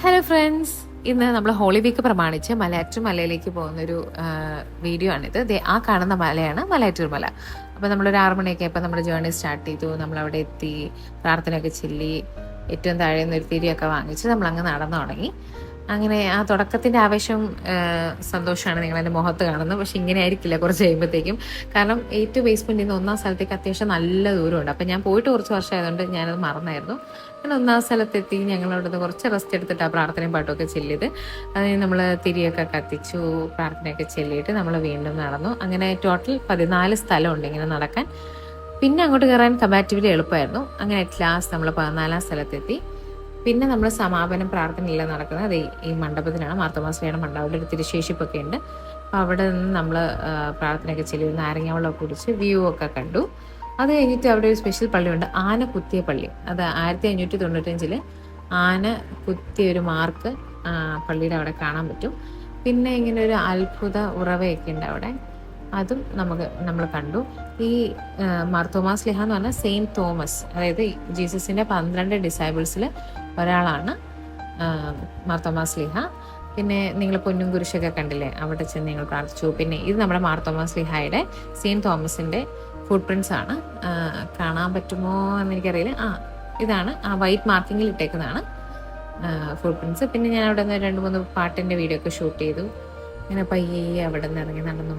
Hello friends, ഇന്ന് നമ്മൾ holy week പ്രമാണിച്ച് മലയാറ്റൂർ മലയിലേക്ക് പോകുന്നൊരു വീഡിയോ ആണിത്. ആ കാണുന്ന മലയാണ് മലയാറ്റൂർ മല. അപ്പോൾ നമ്മളൊരു 6 മണിയൊക്കെ ആയപ്പോൾ നമ്മുടെ ജേർണി സ്റ്റാർട്ട് ചെയ്തു. നമ്മളവിടെ എത്തി, പ്രാർത്ഥനയൊക്കെ ചൊല്ലി, ഏറ്റവും താഴെ നിന്ന് ഒരു തിരിയൊക്കെ വാങ്ങിച്ച് നമ്മളങ്ങ് നടന്നു തുടങ്ങി. അങ്ങനെ ആ തുടക്കത്തിൻ്റെ ആവേശം സന്തോഷമാണ് നിങ്ങളെൻ്റെ മുഖത്ത് കാണുന്നത്. പക്ഷെ ഇങ്ങനെ ആയിരിക്കില്ല കുറച്ച് കഴിയുമ്പോഴത്തേക്കും. കാരണം ഏറ്റവും ബേസ്മെൻറ്റിൽ നിന്ന് ഒന്നാം സ്ഥലത്തേക്ക് അത്യാവശ്യം നല്ല ദൂരമുണ്ട്. അപ്പം ഞാൻ പോയിട്ട് കുറച്ച് വർഷമായതുകൊണ്ട് ഞാനത് മറന്നായിരുന്നു. അങ്ങനെ ഒന്നാം സ്ഥലത്തെത്തി. ഞങ്ങളവിടുന്ന് കുറച്ച് റെസ്റ്റ് എടുത്തിട്ട് ആ പ്രാർത്ഥനയും പാട്ടുമൊക്കെ ചെല്ലിയത്. അതിന് നമ്മൾ തിരിയൊക്കെ കത്തിച്ചു, പ്രാർത്ഥനയൊക്കെ ചെല്ലിയിട്ട് നമ്മൾ വീണ്ടും നടന്നു. അങ്ങനെ ടോട്ടൽ 14 സ്ഥലമുണ്ട് ഇങ്ങനെ നടക്കാൻ. പിന്നെ അങ്ങോട്ട് കയറാൻ കമ്പാരിറ്റീവ്ലി എളുപ്പമായിരുന്നു. അങ്ങനെ അറ്റ് ലാസ്റ്റ് നമ്മൾ 14ാം സ്ഥലത്തെത്തി. പിന്നെ നമ്മൾ സമാപനം പ്രാർത്ഥനയെല്ലാം നടക്കുന്നത് അത് ഈ മണ്ഡപത്തിലാണ്. മാർത്തോമാശ്ലീഹയുടെ മണ്ഡപം, അവിടെ ഒരു തിരുശേഷിപ്പൊക്കെ ഉണ്ട്. അപ്പോൾ അവിടെ നിന്ന് നമ്മൾ പ്രാർത്ഥനയൊക്കെ ചെല്ലി നാരങ്ങ വെള്ളമൊക്കെ കുടിച്ച് വ്യൂ ഒക്കെ കണ്ടു. അത് കഴിഞ്ഞിട്ട് അവിടെ ഒരു സ്പെഷ്യൽ പള്ളിയുണ്ട്, ആന കുത്തിയ പള്ളി. അത് 1595 ആന കുത്തിയ ഒരു മാർക്ക് പള്ളിയുടെ അവിടെ കാണാൻ പറ്റും. പിന്നെ ഇങ്ങനെ ഒരു അത്ഭുത ഉറവയൊക്കെ ഉണ്ട് അവിടെ, അതും നമ്മൾ കണ്ടു. ഈ മാർത്തോമാശ്ലീഹ എന്ന് പറഞ്ഞാൽ സെയിൻറ്റ് തോമസ്, അതായത് ജീസസിൻ്റെ 12 ഡിസൈബിൾസിൽ ഒരാളാണ് മാർത്തോമാശ്ലീഹ. പിന്നെ നിങ്ങൾ പൊന്നും കുരിശൊക്കെ കണ്ടില്ലേ, അവിടെ ചെന്ന് നിങ്ങൾ പ്രാർത്ഥിച്ചു. പിന്നെ ഇത് നമ്മുടെ മാർത്തോമാശ്ലീഹയുടെ സെയിൻറ്റ് തോമസിൻ്റെ ഫുട് പ്രിൻറ്റ്സ് ആണ്. കാണാൻ പറ്റുമോ എന്നെനിക്കറിയില്ല. ഇതാണ് ആ വൈറ്റ് മാർക്കിങ്ങിൽ ഇട്ടേക്കുന്നതാണ് ഫുട് പ്രിൻറ്റ്സ്. പിന്നെ ഞാൻ അവിടെ നിന്ന് 2-3 പാട്ടിൻ്റെ വീഡിയോ ഒക്കെ ഷൂട്ട് ചെയ്തു. ഇങ്ങനെ പയ്യെ അവിടെ നിന്ന് ഇറങ്ങി നടന്നു.